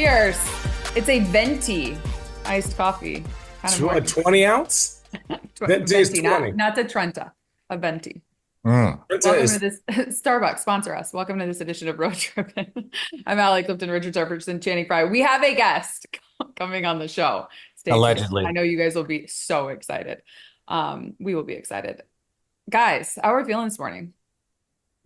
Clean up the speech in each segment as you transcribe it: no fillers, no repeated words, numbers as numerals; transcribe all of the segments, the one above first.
Cheers. It's a venti iced coffee. A 20 ounce? Venti is 20. Not a Trenta, a venti. Welcome to this Starbucks, sponsor us. Welcome to this edition of Road Trippin. I'm Allie Clifton, Richard Jefferson, Channing Frye. We have a guest coming on the show. Stay Allegedly. tuned. I know you guys will be so excited. We will be excited. Guys, how are we feeling this morning?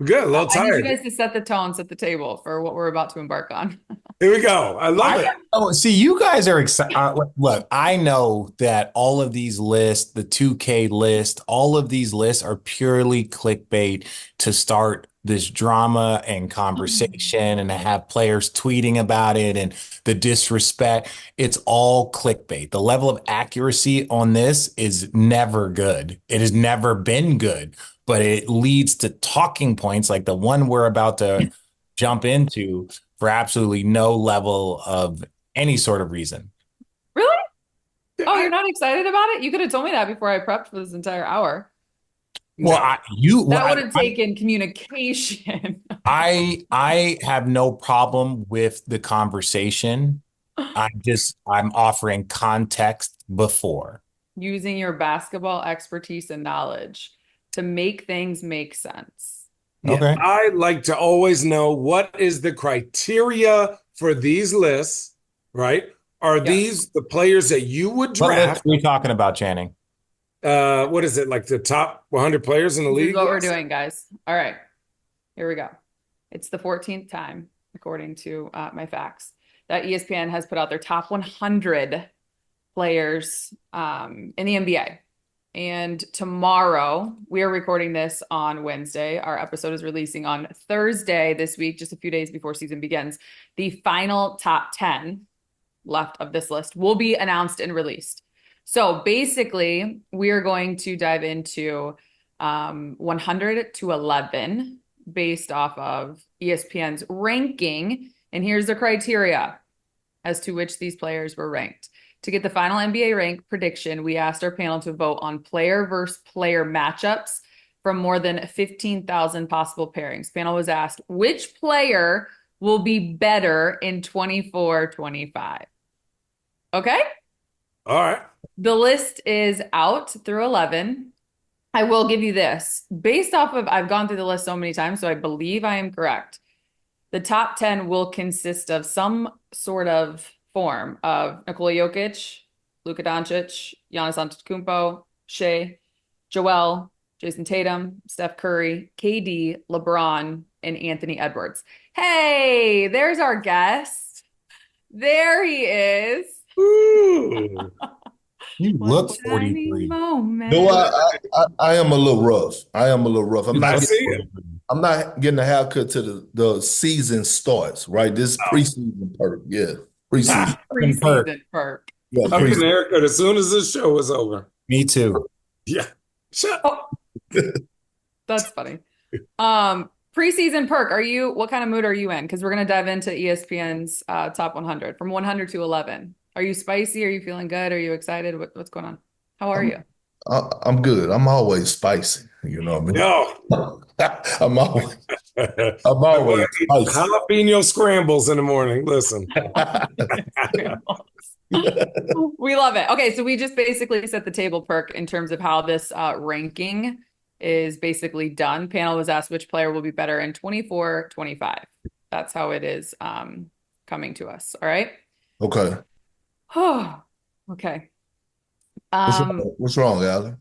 Good, a little tired. I need you guys to set the tone, set the table for what we're about to embark on. Here we go. I love it. Oh, see, you guys are excited. Look, I know that all of these lists, the 2K list, all of these lists are purely clickbait to start this drama and conversation and to have players tweeting about it and the disrespect. It's all clickbait. The level of accuracy on this is never good. It has never been good, but it leads to talking points like the one we're about to jump into for absolutely no level of any sort of reason. Really? Oh, you're not excited about it? You could have told me that before I prepped for this entire hour. Well, That would have taken communication. I have no problem with the conversation. I'm offering context before. Using your basketball expertise and knowledge to make things make sense. Okay. I like to always know what is the criteria for these lists, right? Are these the players that you would draft? What are we talking about, Channing? What is it, like the top 100 players in the league? This is what we're doing, guys. All right, here we go. It's the 14th time, according to my facts, that ESPN has put out their top 100 players in the NBA. And tomorrow, we are recording this on Wednesday. Our episode is releasing on Thursday this week, just a few days before season begins. The final top 10 left of this list will be announced and released. So basically, we are going to dive into 100 to 11 based off of ESPN's ranking. And here's the criteria as to which these players were ranked. To get the final NBA rank prediction, we asked our panel to vote on player versus player matchups from more than 15,000 possible pairings. Panel was asked, which player will be better in 24-25? Okay? All right. The list is out through 11. I will give you this. Based off of, I've gone through the list so many times, so I believe I am correct. The top 10 will consist of some sort of form of Nikola Jokic, Luka Doncic, Giannis Antetokounmpo, Shea, Joel, Jason Tatum, Steph Curry, KD, LeBron, and Anthony Edwards. Hey, there's our guest. There he is. Ooh. You look 43. No, I am a little rough. I'm not getting a haircut till the season starts, right? This is preseason perk. Yeah. Preseason. Preseason perk. Yeah, I'm getting a haircut as soon as this show is over. Me too. Yeah. Shut up. That's funny. Preseason perk. What kind of mood are you in? Because we're going to dive into ESPN's top 100 from 100 to 11. Are you spicy? Are you feeling good? Are you excited? What's going on? How are you? I'm good. I'm always spicy. You know what I mean? No. I'm always spicy. Jalapeno scrambles in the morning. Listen. We love it. Okay, so we just basically set the table, perk, in terms of how this ranking is basically done. Panel was asked which player will be better in 24-25. That's how it is coming to us. All right? Okay. Oh, okay. What's wrong, Allie?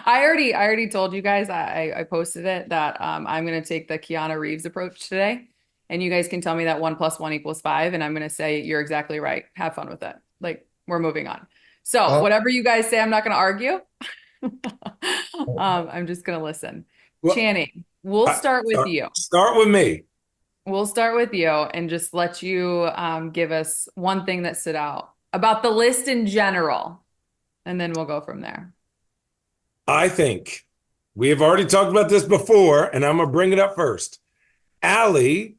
I already told you guys, I posted it, that I'm going to take the Keanu Reeves approach today. And you guys can tell me that 1 + 1 = 5. And I'm going to say, you're exactly right. Have fun with it. Like, we're moving on. So whatever you guys say, I'm not going to argue. I'm just going to listen. Well, Channing, we'll start with you. Start with me. We'll start with you and just let you give us one thing that stood out about the list in general. And then we'll go from there. I think we have already talked about this before, and I'm going to bring it up first. Allie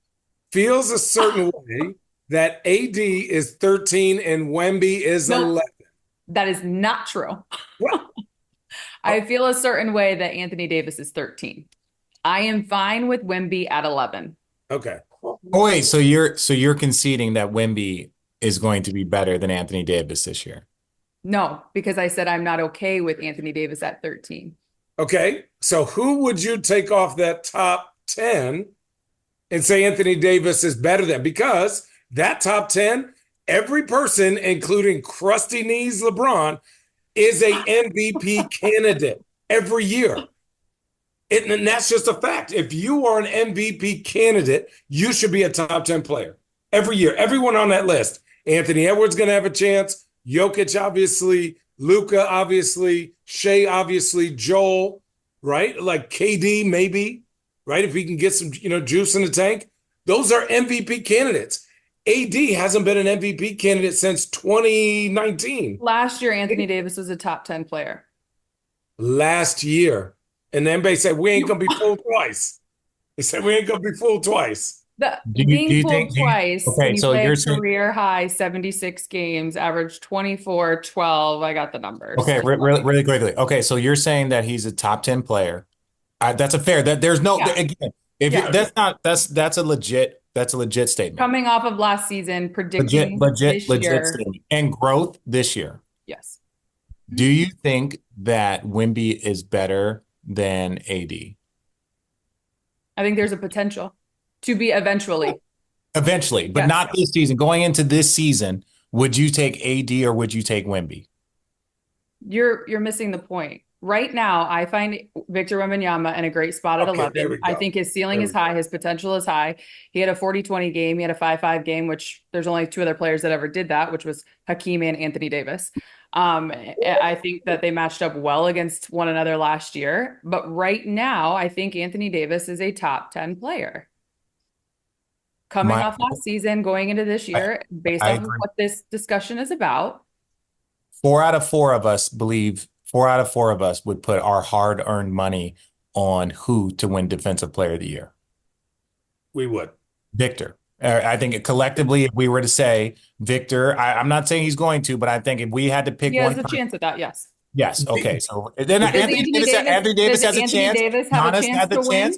feels a certain way that AD is 13 and Wemby is 11. That is not true. What? I feel a certain way that Anthony Davis is 13. I am fine with Wemby at 11. Okay. Oh wait, so you're conceding that Wemby is going to be better than Anthony Davis this year? No, because I said I'm not okay with Anthony Davis at 13. Okay. So who would you take off that top 10 and say Anthony Davis is better than? Because that top 10, every person, including Crusty Knees LeBron, is a MVP candidate every year. And that's just a fact. If you are an MVP candidate, you should be a top 10 player every year. Everyone on that list. Anthony Edwards going to have a chance. Jokic, obviously. Luka, obviously. Shea, obviously. Joel, right? Like KD, maybe, right? If he can get some, juice in the tank. Those are MVP candidates. AD hasn't been an MVP candidate since 2019. Last year, Anthony Davis was a top 10 player. Last year. And the NBA said, we ain't going to be fooled twice. They said, we ain't going to be fooled twice. Being fooled twice, okay, when you so play you're a saying, career high 76 games, average 24, 12. I got the numbers. okay, really, really quickly. Okay, so you're saying that he's a top 10 player. That's a fair, that there's no, Yeah. again, if Yeah. that's a legit statement. Coming off of last season, predicting this Legit year. statement. And growth this year. Yes. Do you think that Wemby is better than AD? I think there's a potential to be eventually. Eventually, but Yes. not this season. Going into this season, would you take AD or would you take Wemby? You're missing the point. Right now, I find Victor Wembanyama in a great spot at Okay, there 11. we I go. think his ceiling is high. His potential is high. He had a 40-20 game. He had a 5-5 game, which there's only two other players that ever did that, which was Hakeem and Anthony Davis. I think that they matched up well against one another last year. But right now, I think Anthony Davis is a top 10 player. Coming off last season, going into this year, based off of what this discussion is about. 4 out of 4 of us believe 4 out of 4 of us would put our hard-earned money on who to win Defensive Player of the Year. We would. Victor. I think collectively, if we were to say Victor, I'm not saying he's going to, but I think if we had to pick He one, has a chance at that, yes. Yes. Okay. So then Does Anthony Davis has a chance. Davis have a chance to win?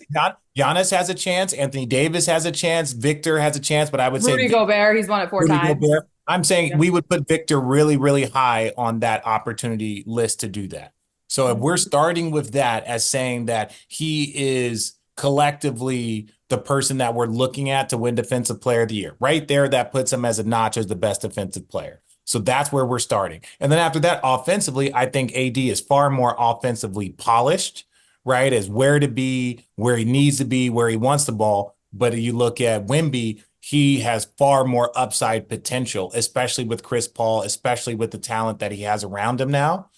Giannis has a chance. Anthony Davis has a chance. Victor has a chance. But I would say Rudy Gobert, he's won it 4 times. Gobert. I'm saying we would put Victor really, really high on that opportunity list to do that. So if we're starting with that as saying that he is collectively the person that we're looking at to win Defensive Player of the Year, right there, that puts him as a notch as the best defensive player. So that's where we're starting. And then after that, offensively, I think AD is far more offensively polished, right? As where to be, where he needs to be, where he wants the ball. But if you look at Wemby, he has far more upside potential, especially with Chris Paul, especially with the talent that he has around him now.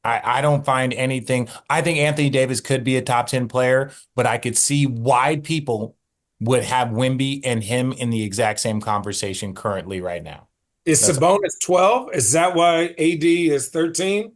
I don't find anything. I think Anthony Davis could be a top 10 player, but I could see why people would have Wemby and him in the exact same conversation currently right now. Is Sabonis 12? Is that why AD is 13?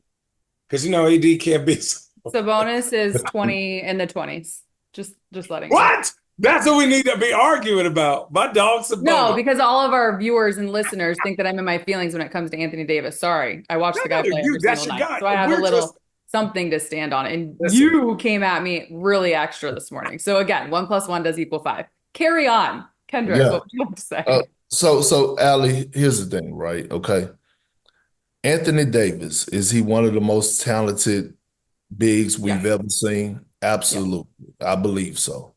Because AD can't be. Sabonis is 20 in the 20s. Just letting. What? That's what we need to be arguing about. My dog Sabonis. No, because all of our viewers and listeners think that I'm in my feelings when it comes to Anthony Davis. Sorry, I watched the guy play every single night, guy. So I have a little something to stand on. And you came at me really extra this morning. So again, 1 + 1 does equal 5. Carry on, Kendrick. What would you like to say? So Allie, here's the thing, right? Okay. Anthony Davis, is he one of the most talented bigs we've ever seen? Absolutely. I believe so.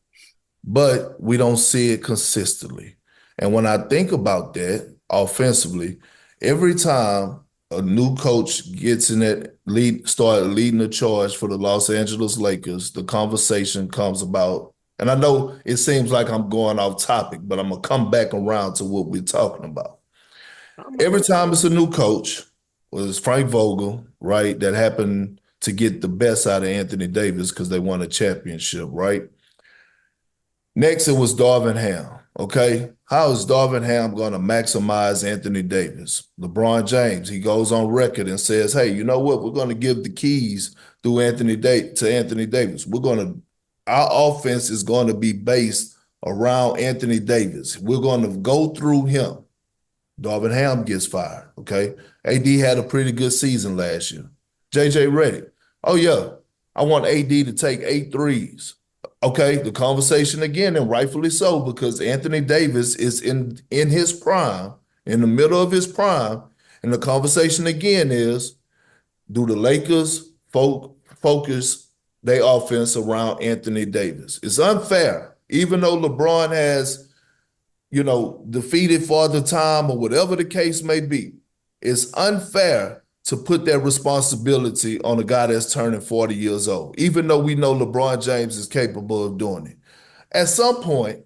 But we don't see it consistently. And when I think about that offensively, every time a new coach gets in that started leading the charge for the Los Angeles Lakers, the conversation comes about, and I know it seems like I'm going off topic, but I'm going to come back around to what we're talking about. Every time it's a new coach, whether it's Frank Vogel, right, that happened to get the best out of Anthony Davis because they won a championship, right? Next, it was Darvin Ham, okay? How is Darvin Ham going to maximize Anthony Davis? LeBron James, he goes on record and says, hey, you know what? We're going to give the keys to Anthony Davis. Our offense is going to be based around Anthony Davis. We're going to go through him. Darvin Ham gets fired, okay? AD had a pretty good season last year. JJ Redick, oh, yeah, I want AD to take 8 threes Okay, the conversation again, and rightfully so, because Anthony Davis is in his prime, in the middle of his prime, and the conversation again is, do the Lakers focus their offense around Anthony Davis? It's unfair, even though LeBron has, defeated Father Time or whatever the case may be. It's unfair to put that responsibility on a guy that's turning 40 years old, even though we know LeBron James is capable of doing it. At some point,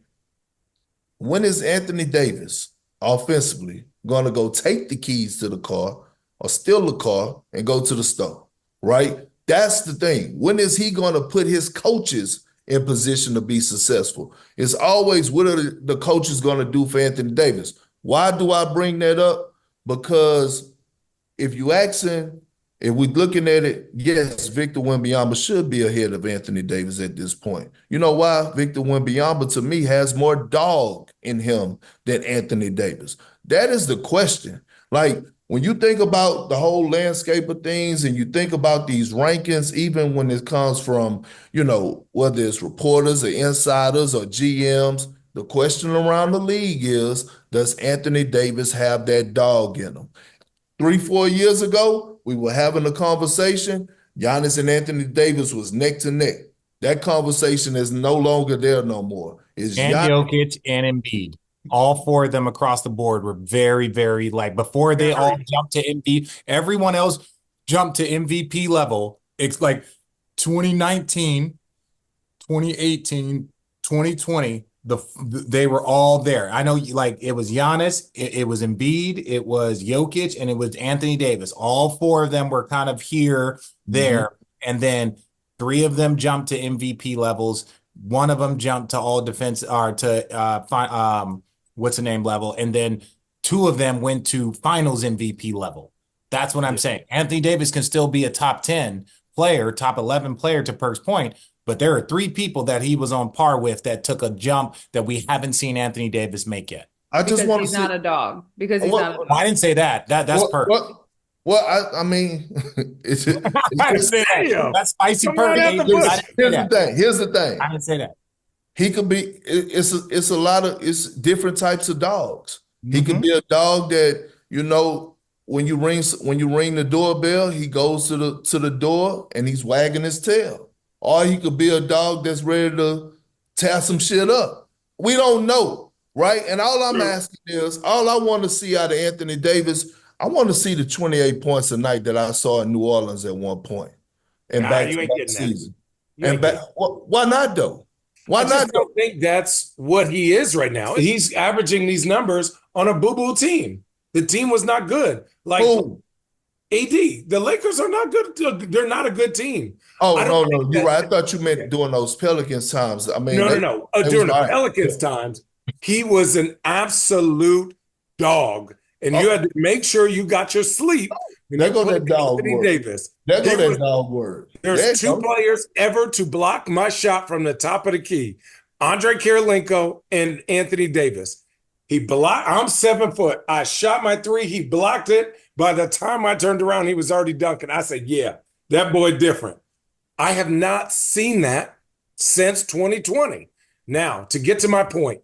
when is Anthony Davis offensively going to go take the keys to the car or steal the car and go to the store, right? That's the thing. When is he going to put his coaches in position to be successful? It's always, what are the coaches going to do for Anthony Davis? Why do I bring that up? Because if we're looking at it, yes, Victor Wembanyama should be ahead of Anthony Davis at this point. You know why? Victor Wembanyama, to me, has more dog in him than Anthony Davis. That is the question. Like, when you think about the whole landscape of things and you think about these rankings, even when it comes from, whether it's reporters or insiders or GMs, the question around the league is, does Anthony Davis have that dog in him? 3-4 years ago, we were having a conversation. Giannis and Anthony Davis was neck to neck. That conversation is no longer there no more. And Jokic and Embiid. All four of them across the board were very, very before they all jumped to MVP. Everyone else jumped to MVP level. It's like 2019, 2018, 2020. They were all there. I know, it was Giannis, it was Embiid, it was Jokic, and it was Anthony Davis. All four of them were kind of here, there, and then 3 of them jumped to MVP levels. One of them jumped to all defense or to what's the name level, and then 2 of them went to Finals MVP level. That's what I'm saying. Anthony Davis can still be a top 10 player, top 11 player, to Perk's point. But there are 3 people that he was on par with that took a jump that we haven't seen Anthony Davis make yet. I just want to see. Not a dog. Because he's not a dog. I didn't say that. That's Perk. Well, I mean, I didn't say that. That's spicy Perk. Here's the thing. I didn't say that. He could be. It's different types of dogs. He could be a dog that when you ring the doorbell, he goes to the door and he's wagging his tail. Or he could be a dog that's ready to tear some shit up. We don't know, right? And all I'm asking is, all I want to see out of Anthony Davis, I want to see the 28 points a night that I saw in New Orleans at one point. And back to back season. Why not though? Why not? I don't think that's what he is right now. He's averaging these numbers on a boo-boo team. The team was not good. AD, the Lakers are not good. They're not a good team. Oh, no, you're right. I thought you meant during those Pelicans times. I mean, no. During the Pelicans times, he was an absolute dog, and you had to make sure you got your sleep. There go that dog word. Davis. There go that dog word. There's 2 players ever to block my shot from the top of the key: Andre Kirilenko and Anthony Davis. He blocked. I'm 7 foot. I shot my 3. He blocked it. By the time I turned around, he was already dunking. I said, yeah, that boy different. I have not seen that since 2020. Now, to get to my point,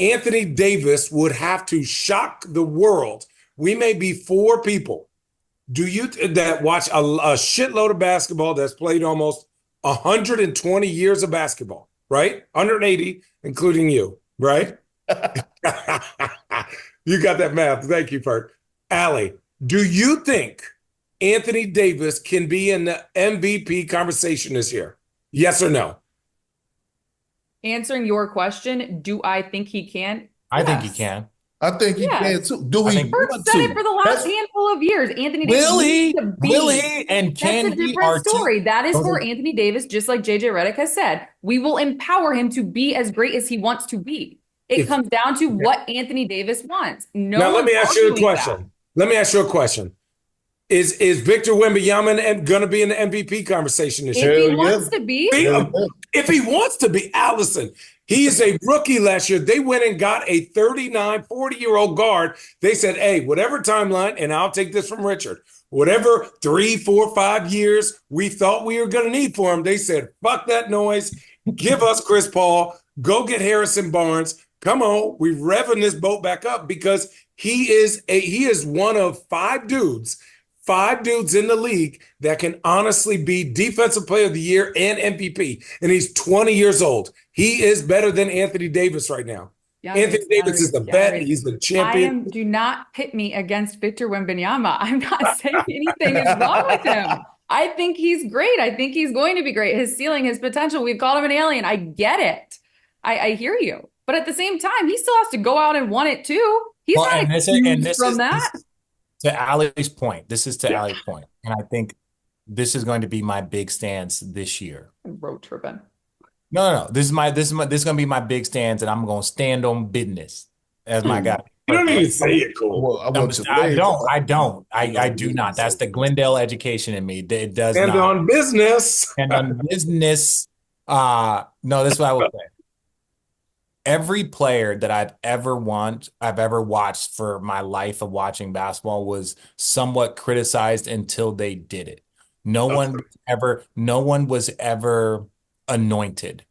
Anthony Davis would have to shock the world. We may be 4 people that watch a shitload of basketball that's played almost 120 years of basketball, right? 180, including you, right? You got that math. Thank you, Perk. Allie, do you think Anthony Davis can be in the MVP conversation this year? Yes or no? Answering your question, do I think he can? I think he can. I think he can too. Do we? Perk said it for the last handful of years. Anthony Davis will he? And can That's a different story. That is for Anthony Davis, just like JJ Redick has said. We will empower him to be as great as he wants to be. It comes down to what Anthony Davis wants. Now, let me ask you a question. Is Victor Wembanyama going to be in the MVP conversation this year? If he wants to be. If he wants to be, Allison, he is a rookie last year. They went and got a 39, 40-year-old guard. They said, hey, whatever timeline, and I'll take this from Richard, whatever 3, 4, 5 years we thought we were going to need for him, they said, fuck that noise. Give us Chris Paul. Go get Harrison Barnes. Come on, we're revving this boat back up because he is one of five dudes in the league that can honestly be Defensive Player of the Year and MVP. And he's 20 years old. He is better than Anthony Davis right now. Anthony Davis is the vet. He's the champion. Do not pit me against Victor Wembanyama. I'm not saying anything is wrong with him. I think he's great. I think he's going to be great. His ceiling, his potential. We've called him an alien. I get it. I hear you. But at the same time, he still has to go out and want it too. He's not excused from that. To Allie's point. This is to Allie's point. And I think this is going to be my big stance this year. Road tripping. No. This is going to be my big stance, and I'm going to stand on business as my guy. You don't even say it, Cole. I don't. I do not. That's the Glendale education in me. It does not. And on business. And on business. No, this is what I would say. Every player that I've ever watched for my life of watching basketball was somewhat criticized until they did it. No one was ever anointed.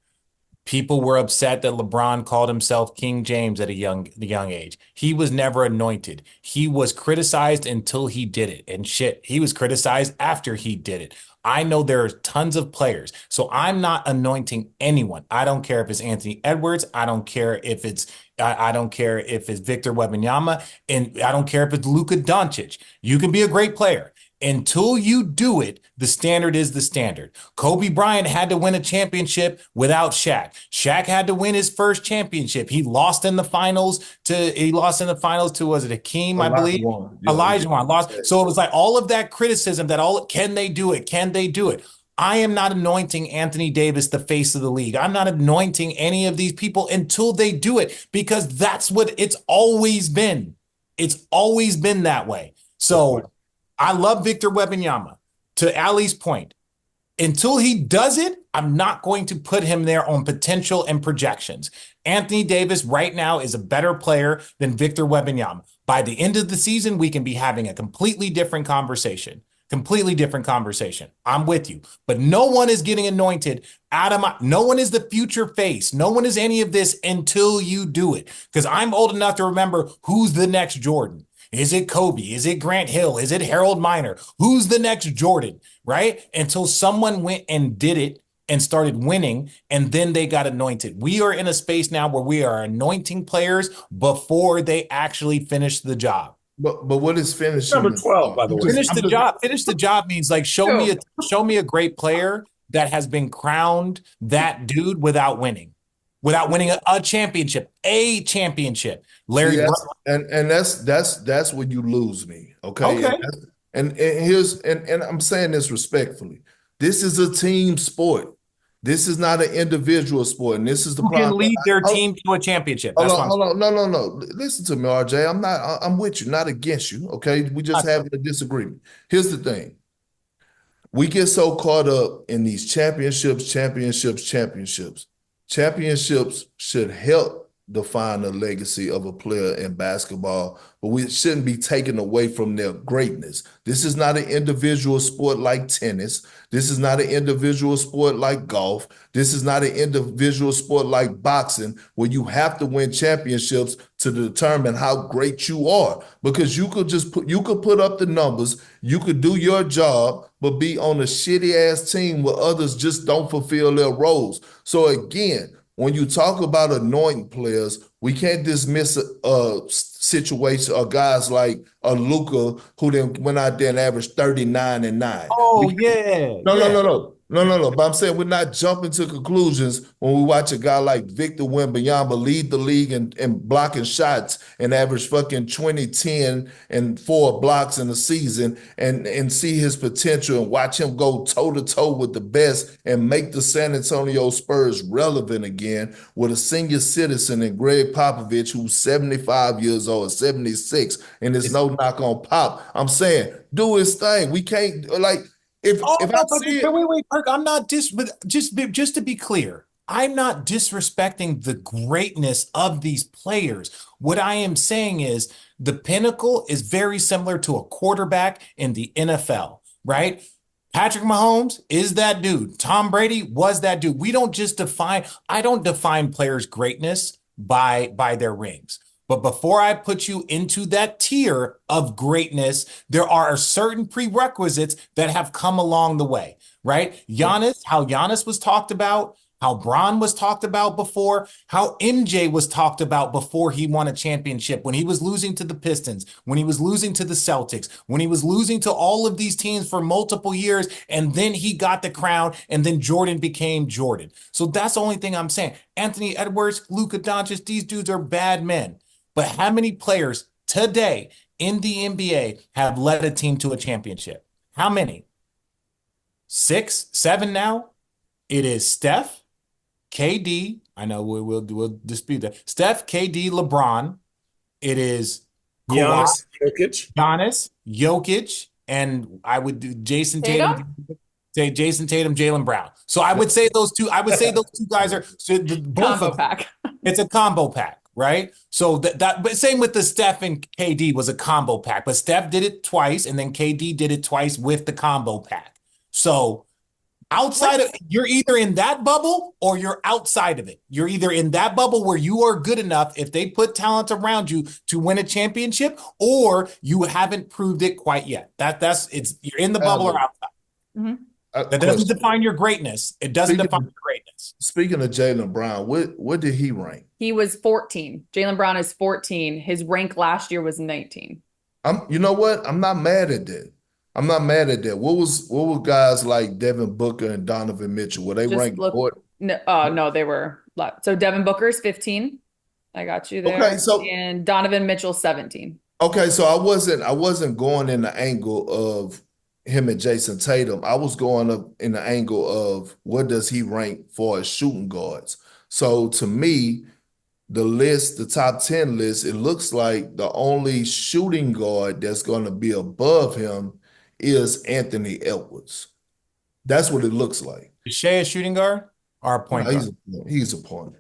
People were upset that LeBron called himself King James at a young age. He was never anointed. He was criticized until he did it. And shit, he was criticized after he did it. I know there are tons of players, so I'm not anointing anyone. I don't care if it's Anthony Edwards. I don't care if it's Victor Wembanyama, and I don't care if it's Luka Doncic. You can be a great player. Until you do it, the standard is the standard. Kobe Bryant had to win a championship without Shaq. Shaq had to win his first championship. He lost in the finals to, was it Hakeem, I believe? Olajuwon lost. So it was like all of that criticism can they do it? Can they do it? I am not anointing Anthony Davis the face of the league. I'm not anointing any of these people until they do it, because that's what it's always been. It's always been that way. So I love Victor Wembanyama. To Allie's point, until he does it, I'm not going to put him there on potential and projections. Anthony Davis right now is a better player than Victor Wembanyama. By the end of the season, we can be having a completely different conversation. I'm with you. But no one is getting anointed no one is the future face. No one is any of this until you do it. Because I'm old enough to remember who's the next Jordan. Is it Kobe? Is it Grant Hill? Is it Harold Miner? Who's the next Jordan, right? Until someone went and did it and started winning, and then they got anointed. We are in a space now where we are anointing players before they actually finish the job. But what is finishing? Number 12, by the way. Finish the job means like show me a great player that has been crowned that dude without winning a championship. Larry, and that's when you lose me. Okay. And I'm saying this respectfully. This is a team sport. This is not an individual sport, and this is the problem. Can lead their team to a championship. Hold on. No. Listen to me, RJ. I'm with you, not against you. Okay, we just having a disagreement. Here's the thing. We get so caught up in these championships. Championships should help define the legacy of a player in basketball, but we shouldn't be taken away from their greatness. This is not an individual sport like tennis. This is not an individual sport like golf. This is not an individual sport like boxing, where you have to win championships to determine how great you are. Because you could put up the numbers, you could do your job, but be on a shitty ass team where others just don't fulfill their roles. So again, when you talk about anointing players, we can't dismiss a situation or guys like Luka, who then went out there and averaged 39 and 9. Oh, yeah. No. But I'm saying we're not jumping to conclusions when we watch a guy like Victor Wembanyama lead the league in blocking shots and average fucking 20, 10, and 4 blocks in a season, and see his potential and watch him go toe-to-toe with the best and make the San Antonio Spurs relevant again with a senior citizen in Greg Popovich, who's 75 years old, 76, and there's no knock on Pop. I'm saying, do his thing. We can't, like, If I see it, wait, Perk, I'm not just to be clear, I'm not disrespecting the greatness of these players. What I am saying is the pinnacle is very similar to a quarterback in the NFL, right? Patrick Mahomes is that dude. Tom Brady was that dude. I don't define players' greatness by their rings. But before I put you into that tier of greatness, there are certain prerequisites that have come along the way, right? How Giannis was talked about, how Bron was talked about before, how MJ was talked about before he won a championship, when he was losing to the Pistons, when he was losing to the Celtics, when he was losing to all of these teams for multiple years, and then he got the crown, and then Jordan became Jordan. So that's the only thing I'm saying. Anthony Edwards, Luka Doncic, these dudes are bad men. But how many players today in the NBA have led a team to a championship? How many? 6, 7 now? It is Steph, KD. I know we'll dispute that. Steph, KD, LeBron. It is Giannis, Jokic, and I would do Jason Tatum. Say Jason Tatum, Jaylen Brown. So I would say those two. I would say those two guys are both Combo pack. It's a combo pack, right? So but same with the Steph and KD was a combo pack. But Steph did it twice, and then KD did it twice with the combo pack. So outside of, you're either in that bubble or you're outside of it. You're either in that bubble where you are good enough if they put talent around you to win a championship, or you haven't proved it quite yet. You're in the bubble or outside. Mm-hmm. That doesn't define your greatness. It doesn't define your greatness. Speaking of Jaylen Brown, what did he rank? He was 14. Jaylen Brown is 14. His rank last year was 19. You know what? I'm not mad at that. I'm not mad at that. What were guys like Devin Booker and Donovan Mitchell? Were they ranked? No, they were. So Devin Booker's 15. I got you there. Okay, and Donovan Mitchell 17. Okay, so I wasn't going in the angle of him and Jason Tatum. I was going up in the angle of what does he rank for as shooting guards. So to me, the top 10 list, it looks like the only shooting guard that's going to be above him is Anthony Edwards. That's what it looks like. Is Shea a shooting guard or a point guard? He's a point.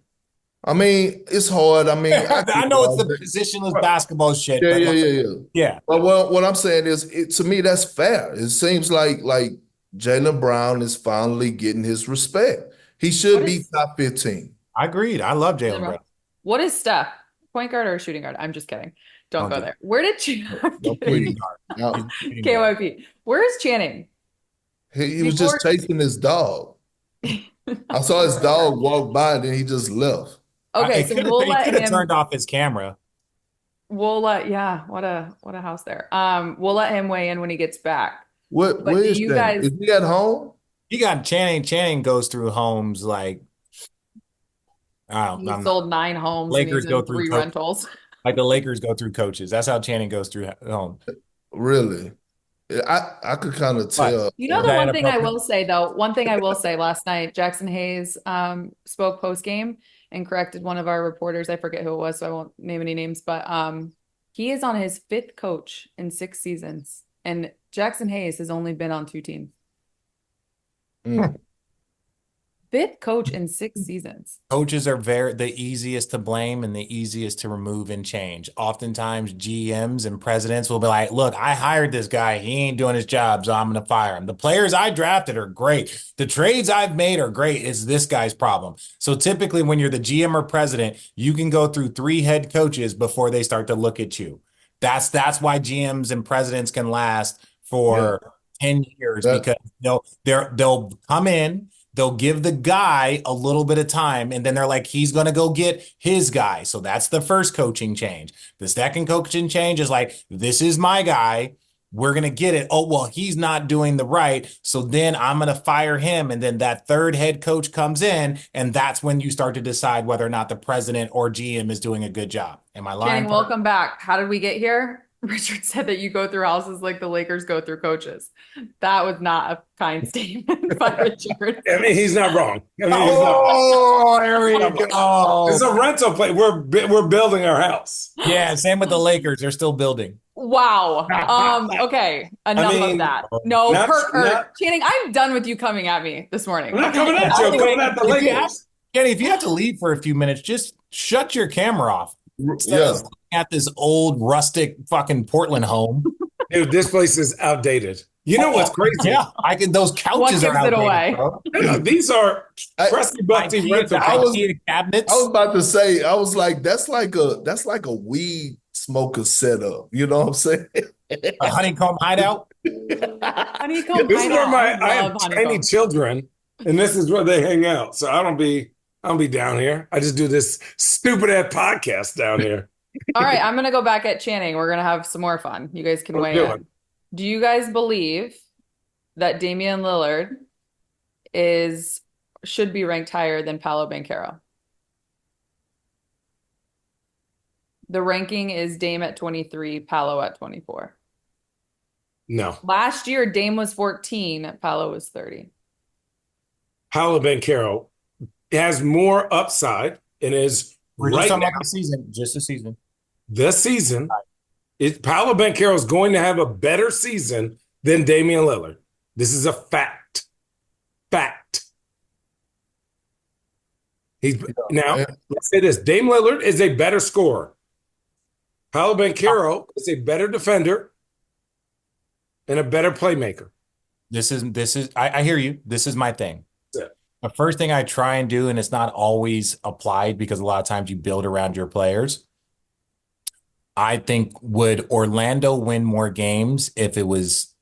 I mean, it's hard. I mean, I know it's the positionless basketball shit. Yeah. But what I'm saying is, to me, that's fair. It seems like Jaylen Brown is finally getting his respect. He should be top 15. I agreed. I love Jaylen Brown. What is Steph? Point guard or shooting guard? I'm just kidding. Don't go there. Where did KYP? Where is Channing? He was just chasing his dog. I saw his dog walk by and then he just left. Okay, so we'll let him turned off his camera. What a house there. We'll let him weigh in when he gets back. Where is you guys? Is he at home? He got Channing. Channing goes through homes like he sold 9 homes. Lakers go through 3 rentals. Like the Lakers go through coaches. That's how Channing goes through home. Really? I could kind of tell. You know, the one thing I will say, though, last night, Jackson Hayes spoke post-game and corrected one of our reporters. I forget who it was, so I won't name any names, but he is on his 5th coach in 6 seasons. And Jackson Hayes has only been on 2 teams. 5th coach in 6 seasons. Coaches are the easiest to blame and the easiest to remove and change. Oftentimes, GMs and presidents will be like, look, I hired this guy. He ain't doing his job, so I'm going to fire him. The players I drafted are great. The trades I've made are great. It's this guy's problem. So typically, when you're the GM or president, you can go through 3 head coaches before they start to look at you. That's why GMs and presidents can last for 10 years because they'll come in. They'll give the guy a little bit of time, and then they're like, he's going to go get his guy. So that's the first coaching change. The second coaching change is like, this is my guy. We're going to get it. Oh, well, he's not doing the right. So then I'm going to fire him. And then that third head coach comes in, and that's when you start to decide whether or not the president or GM is doing a good job. Am I lying? Welcome back. How did we get here? Richard said that you go through houses like the Lakers go through coaches. That was not a kind statement by Richard. I mean, he's not wrong. There we go. It's a rental place. We're building our house. Yeah, same with the Lakers. They're still building. Wow. Okay. Enough of that. No, Channing, I'm done with you coming at me this morning. I'm not coming at you. I'm coming at the Lakers. Kenny, if you have to leave for a few minutes, just shut your camera off. At this old rustic fucking Portland home. Dude, this place is outdated. You know what's crazy? Yeah, those What couches are gives it outdated, away? bro. No, these are I- crusty busty rental. I was- IKEA cabinets. I was about to say, I was like, that's like a weed smoker setup. You know what I'm saying? A honeycomb hideout. Honeycomb This is where hideout. I have love tiny honeycomb. children, and this is where they hang out. So I don't be down here. I just do this stupid ass podcast down here. All right, I'm gonna go back at Channing. We're gonna have some more fun. You guys can Let's weigh do in. it. Do you guys believe that Damian Lillard should be ranked higher than Paolo Banchero? The ranking is Dame at 23, Paolo at 24. No, Last year, Dame was 14, Paolo was 30. Paolo Banchero has more upside and is We're just right talking now about the season, just the season. this season. Paolo Banchero is going to have a better season than Damian Lillard. This is a fact. Fact. Now, let's say this. Dame Lillard is a better scorer. Paolo Banchero is a better defender and a better playmaker. I hear you. This is my thing. Yeah. The first thing I try and do, and it's not always applied because a lot of times you build around your players. I think, would Orlando win more games if it was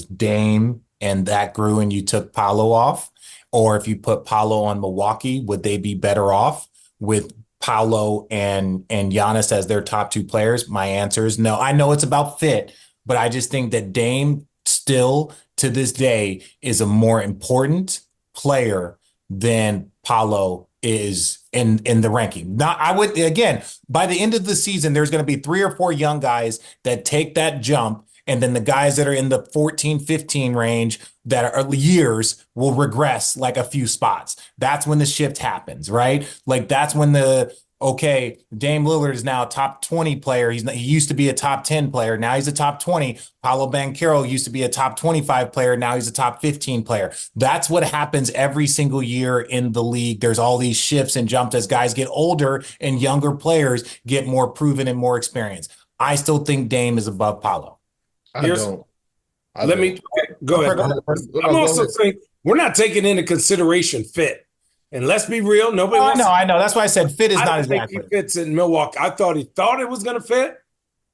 Dame and that grew and you took Paolo off? Or if you put Paolo on Milwaukee, would they be better off with Paolo and Giannis as their top two players? My answer is no. I know it's about fit, but I just think that Dame still to this day is a more important player than Paolo is in the ranking. Now, I would, again, by the end of the season, there's going to be 3 or 4 young guys that take that jump. And then the guys that are in the 14, 15 range that are years will regress like a few spots. That's when the shift happens, right? Like that's when Dame Lillard is now a top 20 player. He used to be a top 10 player. Now he's a top 20. Paolo Banchero used to be a top 25 player. Now he's a top 15 player. That's what happens every single year in the league. There's all these shifts and jumps as guys get older and younger players get more proven and more experience. I still think Dame is above Paolo. Let me go ahead. I'm also saying we're not taking into consideration fit. And let's be real, nobody wants I know. That's why I said fit is not exactly. exactly. He fits in Milwaukee. I thought he thought it was going to fit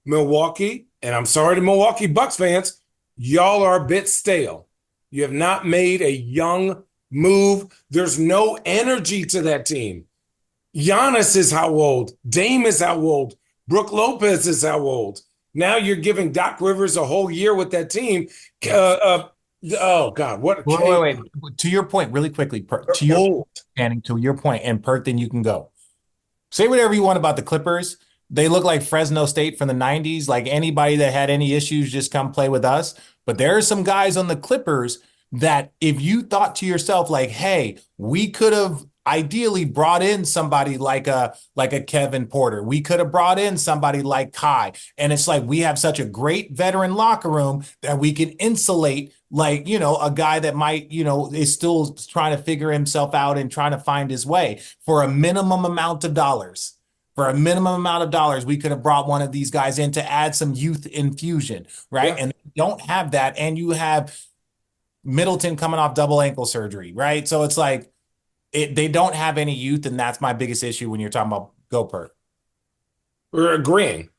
Milwaukee. And I'm sorry to Milwaukee Bucks fans, y'all are a bit stale. You have not made a young move. There's no energy to that team. Giannis is how old? Dame is how old? Brook Lopez is how old? Now you're giving Doc Rivers a whole year with that team. Oh God! Wait. To your point, really quickly, to your point, and Perk, then you can go. Say whatever you want about the Clippers. They look like Fresno State from the 90s. Like anybody that had any issues, just come play with us. But there are some guys on the Clippers that if you thought to yourself, like, hey, we could have ideally brought in somebody like a Kevin Porter. We could have brought in somebody like Kai. And it's like we have such a great veteran locker room that we can insulate a guy that might, is still trying to figure himself out and trying to find his way for a minimum amount of dollars. For a minimum amount of dollars, we could have brought one of these guys in to add some youth infusion, right? Yeah. And you don't have that. And you have Middleton coming off double ankle surgery, right? So it's like, they don't have any youth, and that's my biggest issue when you're talking about Go Perk. We're agreeing.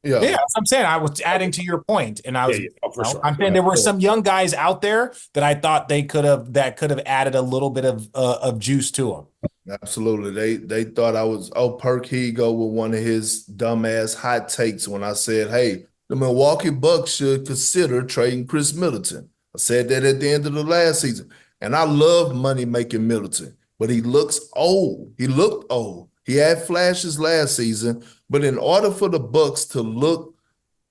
Yeah, that's what I'm saying. I was adding to your point, and I was, sure. I'm saying there were some young guys out there that I thought could have added a little bit of juice to them. Absolutely. They thought I was, Perk, here you go with one of his dumbass hot takes when I said, hey, the Milwaukee Bucks should consider trading Chris Middleton. I said that at the end of the last season, and I love money-making Middleton. But he looks old. He looked old. He had flashes last season, but in order for the Bucks to look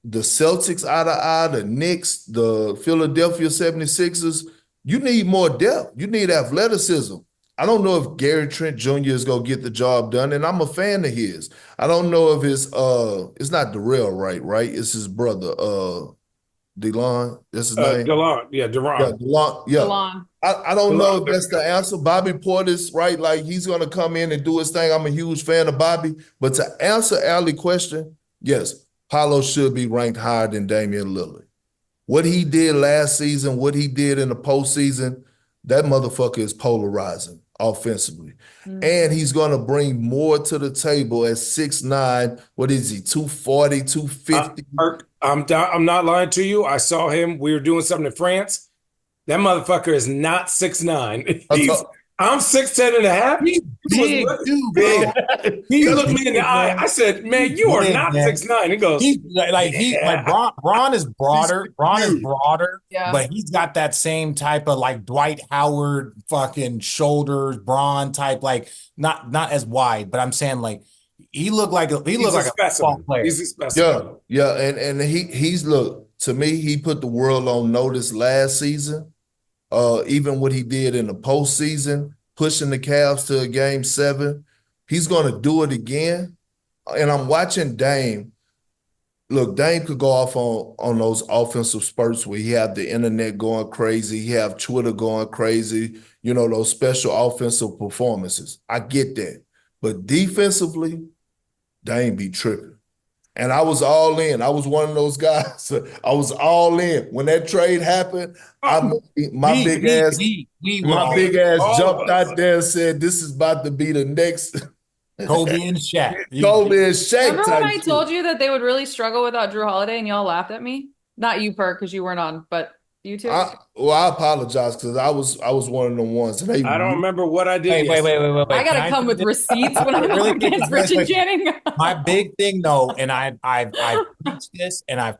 the Celtics eye to eye, the Knicks, the Philadelphia 76ers, you need more depth. You need athleticism. I don't know if Gary Trent Jr. is going to get the job done, and I'm a fan of his. I don't know if it's not Darrell right? It's his brother, DeLon. That's his name? DeLon. Yeah, DeLon. Yeah, DeLon. Yeah. DeLon. I don't know if that's the answer. Bobby Portis, right? Like he's going to come in and do his thing. I'm a huge fan of Bobby. But to answer Allie's question, yes, Paolo should be ranked higher than Damian Lillard. What he did last season, what he did in the postseason, that motherfucker is polarizing offensively. And he's going to bring more to the table at 6'9". What is he, 240, 250? I'm not lying to you. I saw him. We were doing something in France. That motherfucker is not 6'9". I'm 6'10" and a half. He's big, dude, big. He looked me in the eye. I said, "Man, you are not 6'9". He goes, he's like Braun is broader. Braun is broader, Yeah. but he's got that same type of like Dwight Howard fucking shoulders, Braun type, like not as wide, but I'm saying like he looked like a football player. He's a specimen. Yeah, and he's look, to me, he put the world on notice last season. Even what he did in the postseason, pushing the Cavs to a game 7, he's going to do it again. And I'm watching Dame. Look, Dame could go off on those offensive spurts where he have the internet going crazy, he have Twitter going crazy, those special offensive performances. I get that. But defensively, Dame be tripping. And I was all in. I was one of those guys. I was all in. When that trade happened, my big ass jumped out there and said, "This is about to be the next Kobe and Shaq." Kobe and Shaq. Remember when I told you that they would really struggle without Drew Holiday and y'all laughed at me? Not you, Perk, because you weren't on, but you too. I apologize because I was one of them ones. I don't remember what I did. Wait. I gotta come with receipts when I'm up against Rich and Channing. My big thing, though, and I've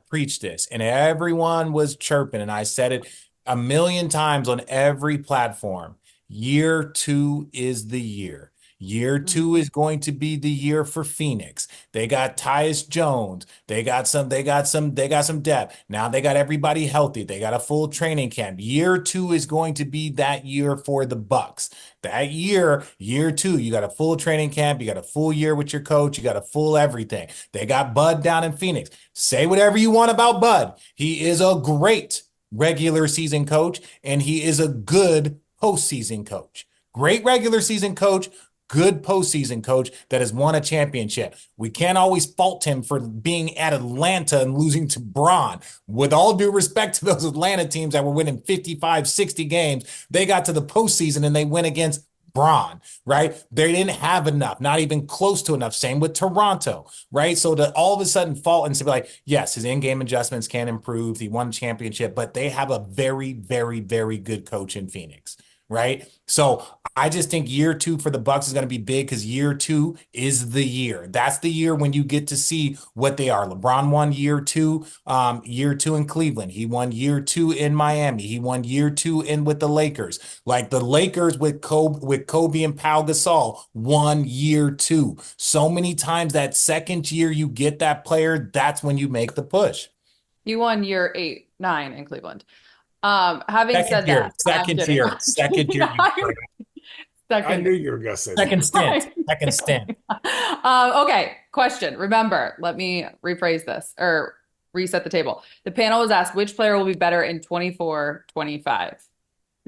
preached this, and everyone was chirping, and I said it a million times on every platform. Year 2 is the year. Year 2 is going to be the year for Phoenix. They got Tyus Jones. They got some depth. Now they got everybody healthy. They got a full training camp. Year 2 is going to be that year for the Bucks. That year 2, you got a full training camp. You got a full year with your coach. You got a full everything. They got Bud down in Phoenix. Say whatever you want about Bud. He is a great regular season coach, and he is a good postseason coach. Great regular season coach. Good postseason coach that has won a championship. We can't always fault him for being at Atlanta and losing to Bron. With all due respect to those Atlanta teams that were winning 55, 60 games, they got to the postseason and they went against Bron, right? They didn't have enough, not even close to enough. Same with Toronto, right? So to all of a sudden fault and to be like, yes, his in-game adjustments can improve. He won a championship, but they have a very, very, very good coach in Phoenix. Right. So I just think year 2 for the Bucks is going to be big because year 2 is the year. That's the year when you get to see what they are. LeBron won year 2 in Cleveland. He won year 2 in Miami. He won year 2 in with the Lakers. Like the Lakers with Kobe and Pau Gasol won year 2. So many times that second year you get that player, that's when you make the push. You won year 8, 9 in Cleveland. Having said that, second year. I knew you were gonna say second stint. Okay, question. Remember, let me rephrase this or reset the table. The panel was asked which player will be better in 24-25.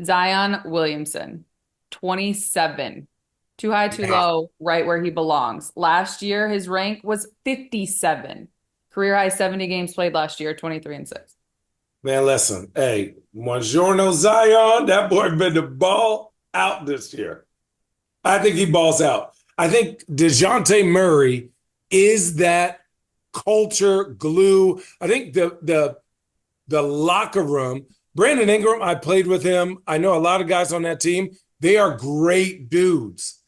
Zion Williamson, 27. Too high, too low, right where he belongs. Last year, his rank was 57. Career high 70 games played last year, 23-6. Man, listen, hey, Buongiorno Zion, that boy been the ball out this year. I think he balls out. I think DeJounte Murray is that culture glue. I think the locker room, Brandon Ingram, I played with him. I know a lot of guys on that team. They are great dudes.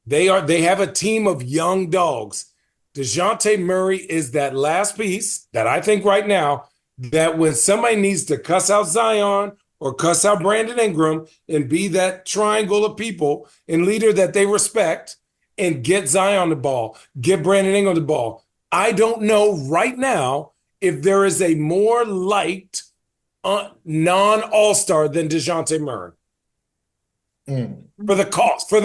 They have a team of young dogs. DeJounte Murray is that last piece that I think right now that when somebody needs to cuss out Zion or cuss out Brandon Ingram and be that triangle of people and leader that they respect and get Zion the ball, get Brandon Ingram the ball. I don't know right now if there is a more liked non-all-star than DeJounte Murray. For the cost of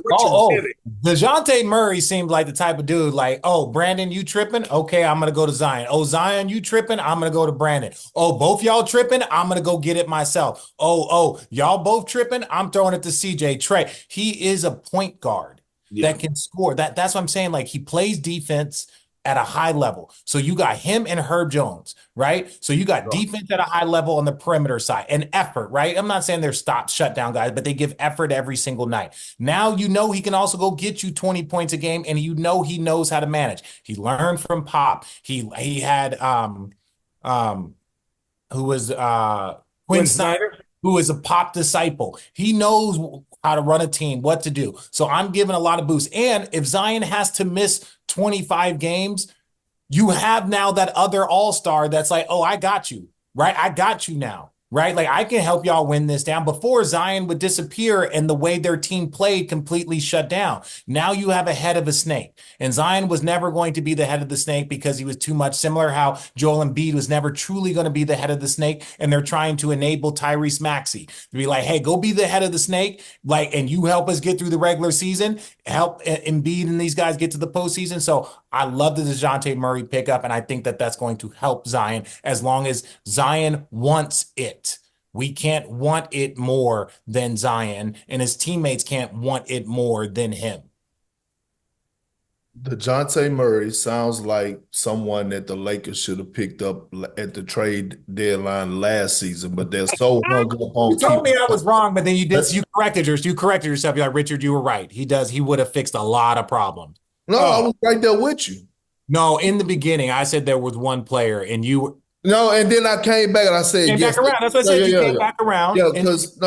what you're getting. DeJounte Murray seemed like the type of dude like, oh, Brandon, you tripping? Okay, I'm going to go to Zion. Oh, Zion, you tripping? I'm going to go to Brandon. Oh, both y'all tripping? I'm going to go get it myself. Oh, y'all both tripping? I'm throwing it to CJ Trey. He is a point guard that can score. That's what I'm saying. Like, he plays defense. at a high level. So you got him and Herb Jones, right? So you got defense at a high level on the perimeter side and effort, right? I'm not saying they're shut down guys, but they give effort every single night. Now you know he can also go get you 20 points a game, and you know he knows how to manage. He learned from Pop. He had who was Quinn Snyder, who is a Pop disciple. He knows how to run a team, what to do. So I'm giving a lot of boost. And if Zion has to miss 25 games, you have now that other all-star that's like, oh, I got you, right? I got you now, right? Like, I can help y'all win this down. Before, Zion would disappear and the way their team played completely shut down. Now you have a head of a snake. And Zion was never going to be the head of the snake because he was too much, similar how Joel Embiid was never truly going to be the head of the snake. And they're trying to enable Tyrese Maxey to be like, hey, go be the head of the snake, like, and you help us get through the regular season, help Embiid and these guys get to the postseason. So I love the DeJounte Murray pickup, and I think that that's going to help Zion as long as Zion wants it. We can't want it more than Zion, and his teammates can't want it more than him. DeJounte Murray sounds like someone that the Lakers should have picked up at the trade deadline last season, but they're so hung up on. You told me I was wrong, but then you corrected yourself. You're like, Richard, you were right. He would have fixed a lot of problems. No, I was right there with you. No, in the beginning, I said there was one player, and you. No, and then I came back and I said, came yes. back around. That's what I said. You came back around. Yeah, because